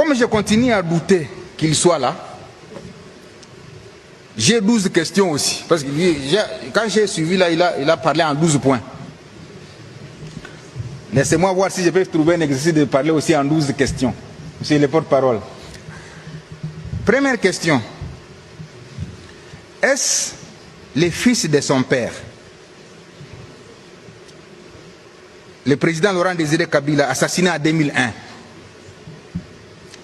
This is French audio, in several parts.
Comme je continue à douter qu'il soit là, j'ai 12 questions aussi. Parce que quand j'ai suivi là, il a parlé en 12 points. Laissez-moi voir si je peux trouver un exercice de parler aussi en 12 questions. Monsieur le porte-parole. Première question. Est-ce le fils de son père, le président Laurent Désiré Kabila, assassiné en 2001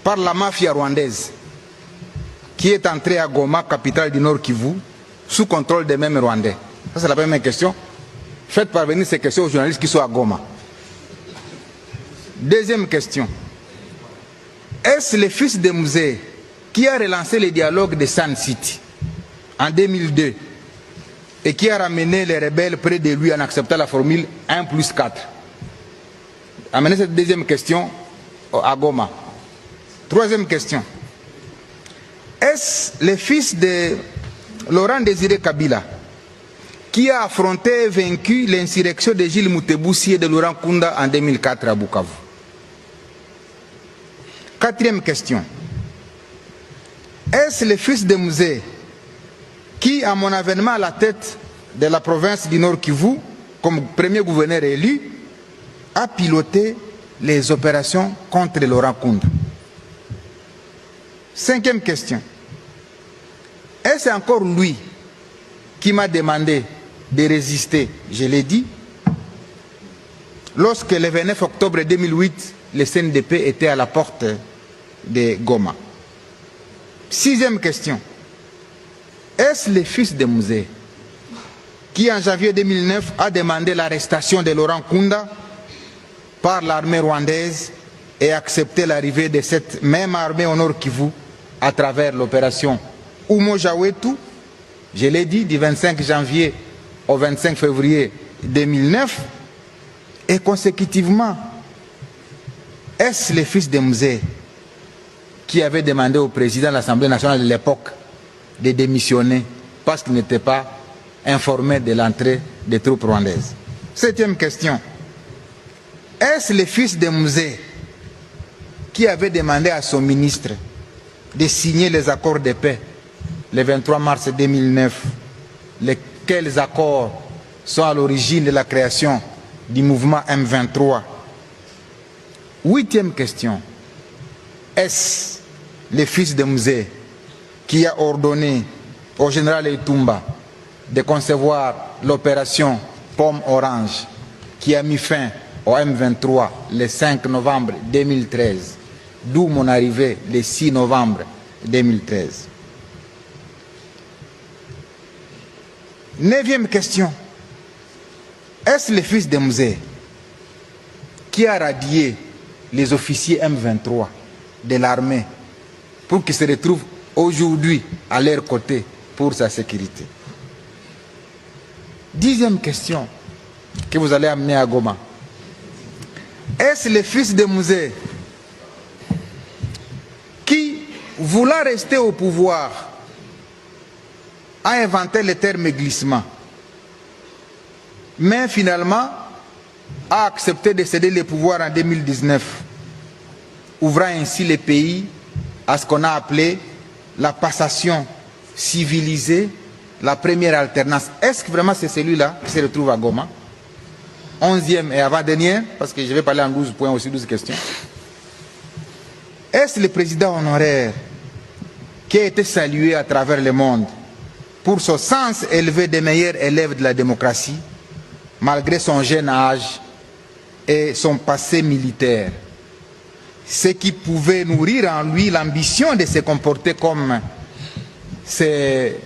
par la mafia rwandaise, qui est entré à Goma, capitale du Nord Kivu, sous contrôle des mêmes Rwandais? Ça, c'est la première question. Faites parvenir ces questions aux journalistes qui sont à Goma. Deuxième question. Est-ce le fils de Musée qui a relancé le dialogue de Sun City en 2002 et qui a ramené les rebelles près de lui en acceptant la formule 1+4? Amenez cette deuxième question à Goma. Troisième question. Est-ce le fils de Laurent Désiré Kabila qui a affronté et vaincu l'insurrection de Gilles Moutebousi et de Laurent Kunda en 2004 à Bukavu? Quatrième question. Est-ce le fils de Musée qui, à mon avènement à la tête de la province du Nord Kivu, comme premier gouverneur élu, a piloté les opérations contre Laurent Kunda? Cinquième question. Est-ce encore lui qui m'a demandé de résister, je l'ai dit, lorsque le 29 octobre 2008, le CNDP était à la porte de Goma? Sixième question. Est-ce le fils de Musée qui, en janvier 2009, a demandé l'arrestation de Laurent Kunda par l'armée rwandaise et accepté l'arrivée de cette même armée au Nord Kivu à travers l'opération Umoja-Wetu, je l'ai dit, du 25 janvier au 25 février 2009, et consécutivement, est-ce le fils de Musée qui avait demandé au président de l'Assemblée nationale de l'époque de démissionner parce qu'il n'était pas informé de l'entrée des troupes rwandaises? Septième question. Est-ce le fils de Musée qui avait demandé à son ministre de signer les accords de paix le 23 mars 2009, lesquels accords sont à l'origine de la création du mouvement M23? Huitième question. Est-ce le fils de Musée qui a ordonné au général Etumba de concevoir l'opération Pomme Orange qui a mis fin au M23 le 5 novembre 2013, d'où mon arrivée le 6 novembre 2013? Neuvième question. Est-ce le fils de Musée qui a radié les officiers M23 de l'armée pour qu'ils se retrouvent aujourd'hui à leur côté pour sa sécurité? Dixième question que vous allez amener à Goma. Est-ce le fils de Musée qui, voulant rester au pouvoir, a inventé le terme glissement, mais finalement a accepté de céder le pouvoir en 2019, ouvrant ainsi le pays à ce qu'on a appelé la passation civilisée, la première alternance? Est-ce que vraiment c'est celui-là qui se retrouve à Goma? 11e et avant-dernière, parce que je vais parler en 12 points aussi, 12 questions. Est-ce le président honoraire qui a été salué à travers le monde pour son sens élevé des meilleurs élèves de la démocratie, malgré son jeune âge et son passé militaire, ce qui pouvait nourrir en lui l'ambition de se comporter comme ses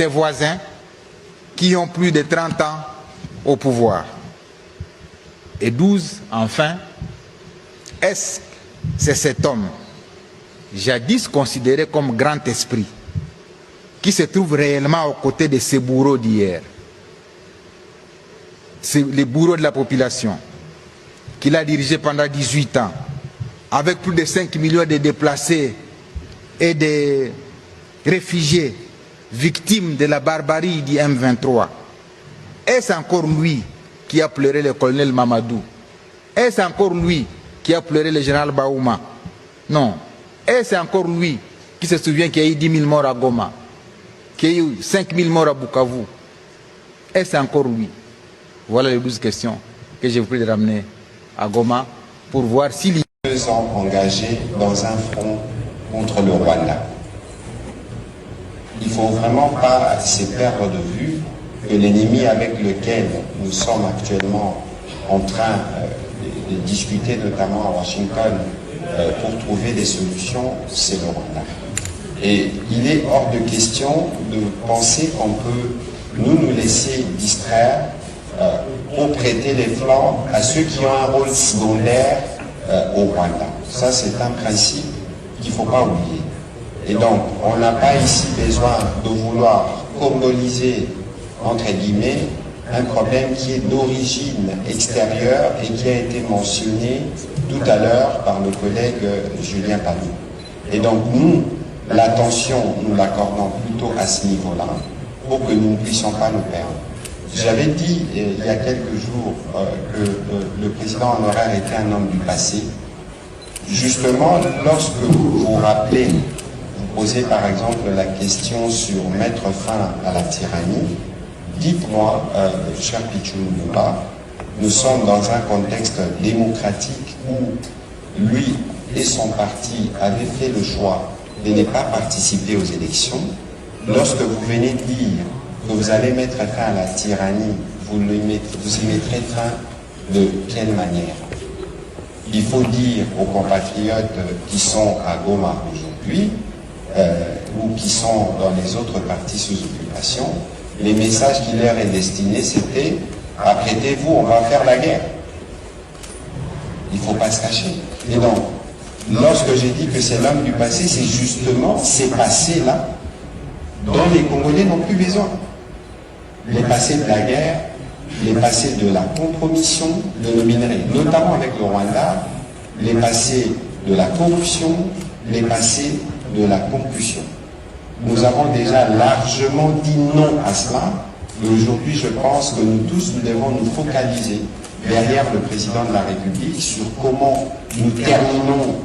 voisins qui ont plus de 30 ans au pouvoir? Et 12, enfin, est-ce que c'est cet homme, jadis considéré comme grand esprit, qui se trouve réellement aux côtés de ces bourreaux d'hier, les bourreaux de la population, qu'il a dirigé pendant 18 ans, avec plus de 5 millions de déplacés et de réfugiés victimes de la barbarie du M23? Est-ce encore lui qui a pleuré le colonel Mamadou? Est-ce encore lui qui a pleuré le général Baouma? Non. Et c'est encore lui qui se souvient qu'il y a eu 10 000 morts à Goma, qu'il y a eu 5 000 morts à Bukavu. Et c'est encore lui. Voilà les 12 questions que j'ai voulu ramener à Goma pour voir s'il y a 2 ans engagés dans un front contre le Rwanda. Il ne faut vraiment pas se perdre de vue que l'ennemi avec lequel nous sommes actuellement en train de discuter, notamment à Washington, pour trouver des solutions, c'est le Rwanda. Et il est hors de question de penser qu'on peut nous laisser distraire pour prêter les flancs à ceux qui ont un rôle secondaire au Rwanda. Ça, c'est un principe qu'il ne faut pas oublier. Et donc, on n'a pas ici besoin de vouloir congoliser, entre guillemets, un problème qui est d'origine extérieure et qui a été mentionné tout à l'heure par le collègue Julien Panou. Et donc, nous, l'attention, nous l'accordons plutôt à ce niveau-là, pour que nous ne puissions pas nous perdre. J'avais dit il y a quelques jours que le président honoraire était un homme du passé. Justement, lorsque vous vous rappelez, vous posez par exemple la question sur mettre fin à la tyrannie, dites-moi, cher Pichou Lumumba, nous sommes dans un contexte démocratique où lui et son parti avaient fait le choix de ne pas participer aux élections. Lorsque vous venez de dire que vous allez mettre fin à la tyrannie, vous y mettrez fin de quelle manière? Il faut dire aux compatriotes qui sont à Goma aujourd'hui, ou qui sont dans les autres partis sous occupation, les messages qui leur est destiné, c'était « apprêtez-vous, on va faire la guerre ». Il ne faut pas se cacher. Et donc, lorsque j'ai dit que c'est l'homme du passé, c'est justement ces passés-là dont les Congolais n'ont plus besoin. Les passés de la guerre, les passés de la compromission de nos minerais, notamment avec le Rwanda, les passés de la corruption, les passés de la concussion. Nous avons déjà largement dit non à cela, et aujourd'hui je pense que nous tous, nous devons nous focaliser derrière le président de la République sur comment nous terminons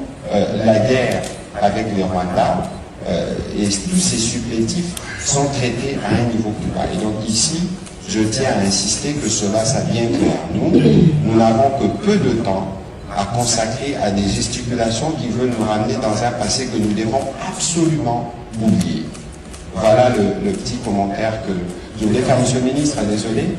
la guerre avec le Rwanda, et tous ces supplétifs sont traités à un niveau plus bas. Et donc ici, je tiens à insister que cela, ça vient clair. Nous n'avons que peu de temps à consacrer à des gesticulations qui veulent nous ramener dans un passé que nous devons absolument oublier. Voilà le petit commentaire que je voulais faire, Monsieur le Ministre, désolé.